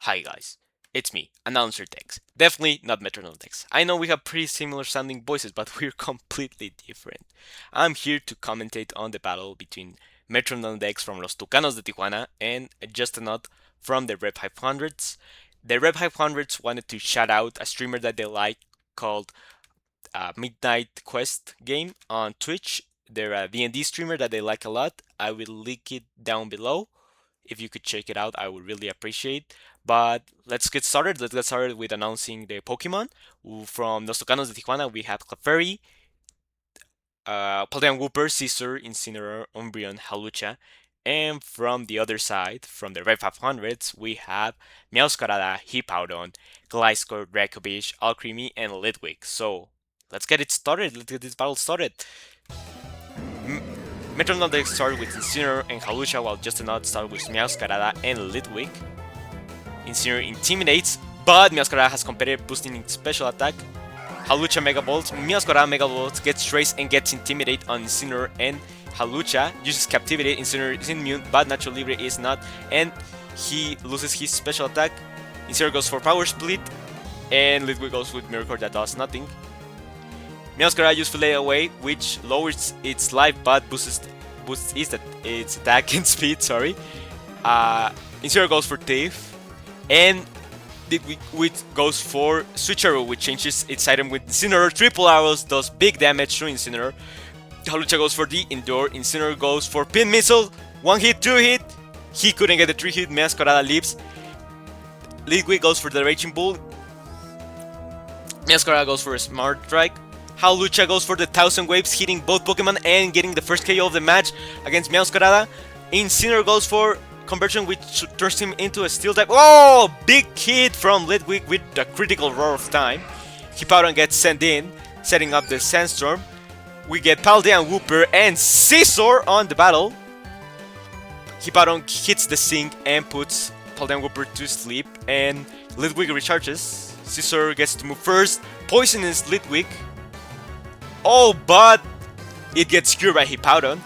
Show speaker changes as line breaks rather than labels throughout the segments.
Hi guys, it's me, Announcer Dex. Definitely not Metronome Dex. I know we have pretty similar sounding voices, but we're completely different. I'm here to commentate on the battle between Metronome Dex from Los Tucanos de Tijuana and Just a Nut from the Rev 500s. The Rev 500s wanted to shout out a streamer that they like called Midnight Quest game on Twitch. They're a D&D streamer that they like a lot. I will link it down below. If you could check it out, I would really appreciate. But let's get started. Let's get started with announcing the Pokemon. From Los Tocanos de Tijuana, we have Clefairy, Paldean Wooper, Scizor, Incineroar, Umbreon, Halucha. And from the other side, from the Red 500s, we have Meowscarada, Hippowdon, Gliscor, Dracovish, Alcremie, and Litwick. So let's get it started. Let's get this battle started. Metronome Dex started with Incineroar and Halucha, while Just a Nut started with Meowscarada and Litwick. Incineroar intimidates, but Meowscarada has competitive boosting its special attack. Halucha Mega Volt, Meowscarada Mega Volt gets Trace and gets Intimidate on Incineroar, and Halucha uses Captivity. Incineroar is immune, but Nacho Libre is not, and he loses his special attack. Incineroar goes for Power Split, and Litwick goes with Miracle that does nothing. Meowscarada uses Fillet Away, which lowers its life but boosts its attack and speed, sorry. Incineroar goes for Thief, and Litwick goes for Switch Arrow, which changes its item with Incineroar. Triple Arrows does big damage to Incineroar. Halucha goes for the Endure. Incineroar goes for Pin Missile. 1 hit, 2 hit. He couldn't get the 3 hit. Meowscarada leaves. Litwick goes for the Raging Bull. Meowscarada goes for a Smart Strike. Halucha goes for the 1000 Waves, hitting both Pokemon and getting the first KO of the match against Meowscarada. Incineroar goes for Conversion, which turns him into a Steel type. Oh! Big hit from Litwick with a critical Roar of Time. Hippowdon gets sent in, setting up the Sandstorm. We get Paldean Wooper and Scizor on the battle. Hippowdon hits the sink and puts Paldean Wooper to sleep, and Litwick recharges. Scizor gets to move first, poisons Litwick. Oh, but it gets cured by Hippowdon.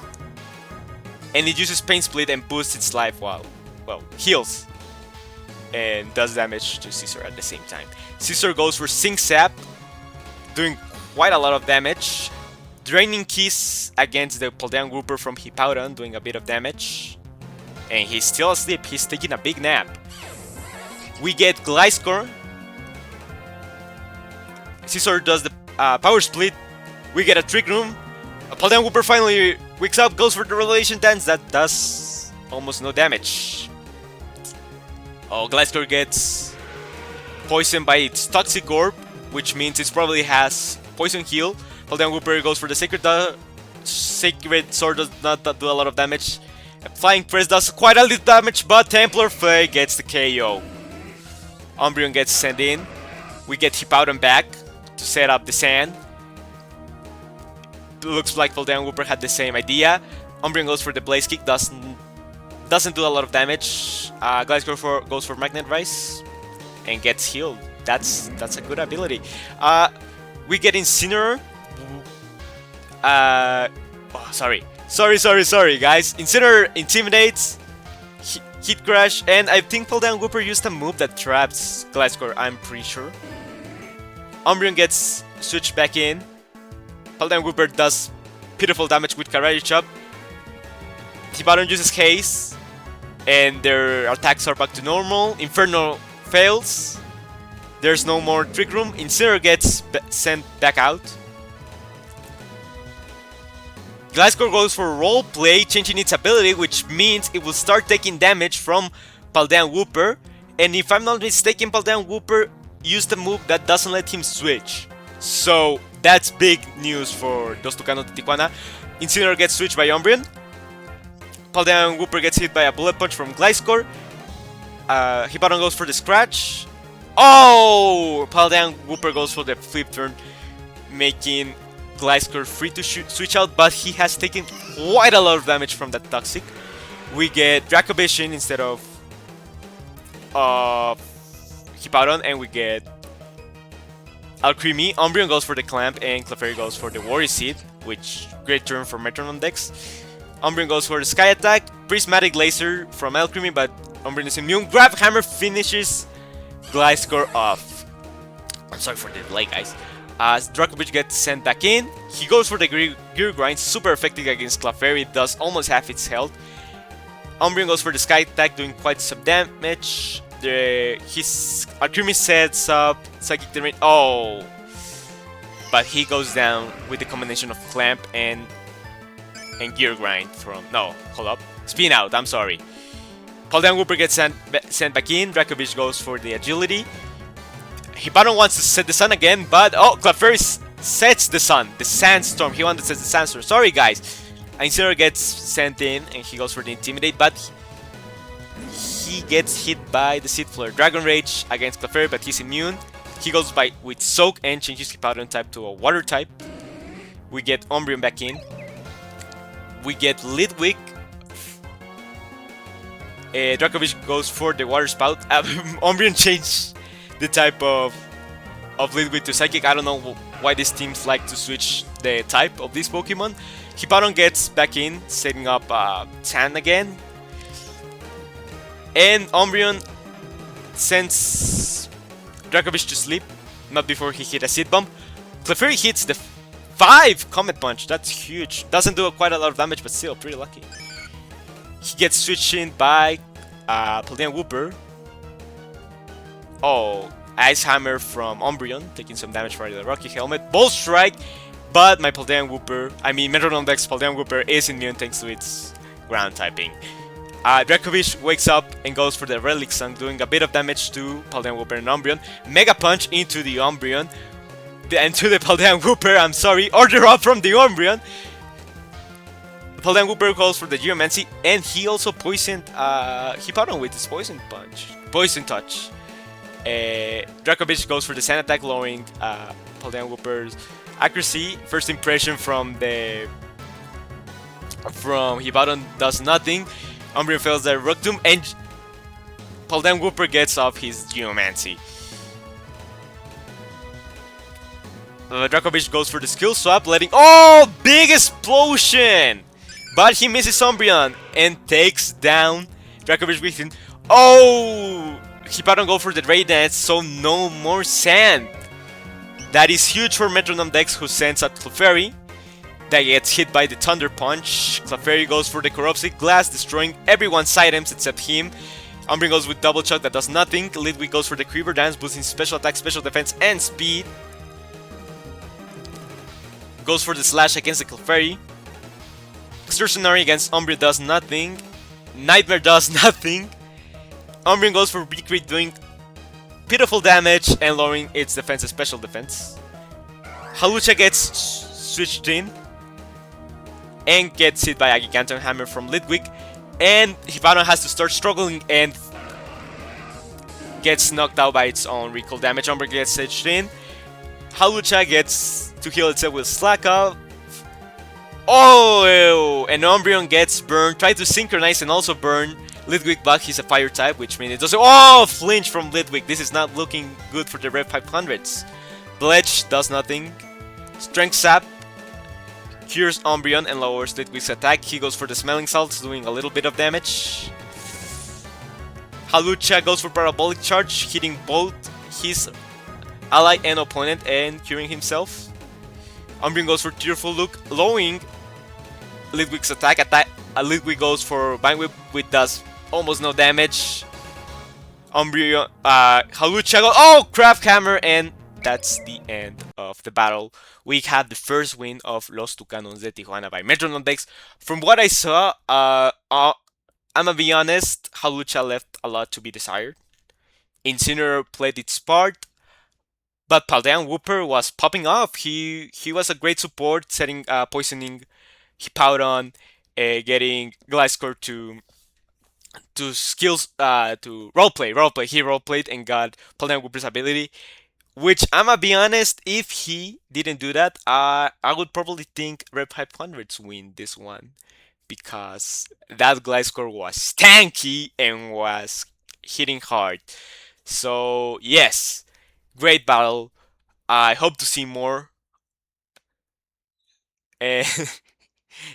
And it uses Pain Split and boosts its life while, well, heals. And does damage to Scizor at the same time. Scizor goes for Sink Sap, doing quite a lot of damage. Draining Kiss against the Paldean Wooper from Hippowdon, doing a bit of damage. And he's still asleep, he's taking a big nap. We get Gliscor. Scizor does the Power Split. We get a Trick Room. Paldean Wooper finally wakes up, goes for the Revelation Dance. That does almost no damage. Oh, Gliscor gets poisoned by its Toxic Orb, which means it probably has Poison Heal. Paldean Wooper goes for the Sacred Sword, does not do a lot of damage. Flying Press does quite a little damage, but Templar Flay gets the KO. Umbreon gets sent in. We get Hippowdon back to set up the Sand. Looks like Paldean Wooper had the same idea. Umbreon goes for the Blaze Kick, doesn't do a lot of damage. Gliscor goes for Magnet Rise and gets healed. That's a good ability. We get Incineroar. Sorry guys. Incineroar intimidates, hit crash, and I think Paldean Wooper used a move that traps Gliscor, I'm pretty sure. Umbreon gets switched back in. Paldean Wooper does pitiful damage with Karate Chop. Hippowdon uses Haze, and their attacks are back to normal. Inferno fails. There's no more Trick Room. Incineroar gets sent back out. Gliscor goes for Roleplay, changing its ability, which means it will start taking damage from Paldean Wooper. And if I'm not mistaken, Paldean Wooper used a move that doesn't let him switch. So that's big news for Los Tucanos de Tijuana. Incineroar gets switched by Umbreon. Paldean Wooper gets hit by a Bullet Punch from Gliscor. Hippowdon goes for the Scratch. Oh! Paldean Wooper goes for the Flip Turn, making Gliscor free to switch out, but he has taken quite a lot of damage from that Toxic. We get Dracovish instead of Hippowdon, and we get Alcremie. Umbreon goes for the Clamp, and Clefairy goes for the Worry Seed, which great turn for Metronome Dex. Umbreon goes for the Sky Attack, Prismatic Laser from Alcremie, but Umbreon is immune. Grab Hammer finishes Gliscor off. I'm sorry for the delay, guys. As Dracovic gets sent back in, he goes for the Gear Grind, super effective against Clefairy, does almost half its health. Umbreon goes for the Sky Attack, doing quite some damage. His Alchemy sets up Psychic Terrain. Oh! But he goes down with the combination of Clamp and Gear Grind from... No, hold up. Spin Out, I'm sorry. Paldean Whooper gets sent back in. Dracovic goes for the Agility. Hibaron wants to set the sun again, but... Oh, Clefairy sets the sun. The Sandstorm. He wanted to set the Sandstorm. Sorry, guys. Incineroar gets sent in, and he goes for the Intimidate, but he gets hit by the Seed Flare. Dragon Rage against Clefairy, but he's immune. He goes with Soak and changes Hibaron type to a Water type. We get Umbreon back in. We get Litwick. Dracovic goes for the Water Spout. Umbreon changed the type of Litwick to Psychic. I don't know why these teams like to switch the type of this Pokemon. Hibaron gets back in, setting up Sand again. And Umbreon sends Dracovic to sleep, not before he hit a Seed Bomb. Clefairy hits the 5 Comet Punch, that's huge. Doesn't do quite a lot of damage, but still, pretty lucky. He gets switched in by Paldean Whooper. Oh, Ice Hammer from Umbreon, taking some damage for the Rocky Helmet. Ball Strike, but my Paldean Whooper, Metronome Dex Paldean Whooper is immune thanks to its ground typing. Dracovic wakes up and goes for the Relic Sun, doing a bit of damage to Paldean Whooper and Umbreon. Mega Punch into the Umbreon. And to the Paldean Whooper, I'm sorry. Order up from the Umbreon. Paldean Whooper calls for the Geomancy, and he also poisoned Hibaron with his Poison Touch. Dracovic goes for the Sand Attack, lowering Paldean Whooper's accuracy. First impression from Hibaron does nothing. Umbreon fails the Rock Tomb, and Paldean Whooper gets off his Geomancy. Dracovic goes for the Skill Swap, letting... Oh! Big Explosion! But he misses Umbreon and takes down Dracovic with him. Oh! Hibaron go for the Ray Dance, so no more Sand. That is huge for Metronome Dex, who sends out Clefairy. That gets hit by the Thunder Punch. Clefairy goes for the Corruptive Glass, destroying everyone's items except him. Umbreon goes with Double Chuck, that does nothing. Litwick goes for the Quiver Dance, boosting special attack, special defense, and speed. Goes for the Slash against the Clefairy. Extortionary against Umbreon does nothing. Nightmare does nothing. Umbreon goes for Recreate, doing pitiful damage and lowering its defense and special defense. Hawlucha gets switched in and gets hit by a Giganton Hammer from Litwick. And Hibaron has to start struggling and gets knocked out by its own recall damage. Umbreon gets switched in. Hawlucha gets to heal itself with Slack Off. Oh, and Umbreon gets burned. Try to synchronize and also burn Litwick back. He's a fire type, which means it doesn't... Oh, flinch from Litwick. This is not looking good for the Rev 500s. Bledge does nothing. Strength Sap cures Umbreon and lowers Litwick's attack. He goes for the Smelling Salts, doing a little bit of damage. Hawlucha goes for Parabolic Charge, hitting both his ally and opponent and curing himself. Umbreon goes for Tearful Look, lowering Litwick's attack. Litwick goes for Vine Whip, which does almost no damage. Umbreon, Hawlucha goes... Oh, Craft Hammer, and that's the end of the battle. We have the first win of Los Toucanos de Tijuana by Metronome Dex. From what I saw, I'm gonna be honest, Hawlucha left a lot to be desired. Incineroar played its part, but Paldean Whooper was popping off. He was a great support, setting poisoning Hibaron, getting Gliscor to skills to roleplay. He roleplayed and got Paldean Whooper's ability. Which, I'ma be honest, if he didn't do that, I would probably think Rep 500s win this one. Because that Gliscor was tanky and was hitting hard. So, yes, great battle. I hope to see more. And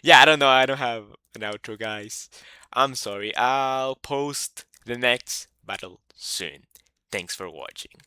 yeah, I don't know. I don't have an outro, guys. I'm sorry. I'll post the next battle soon. Thanks for watching.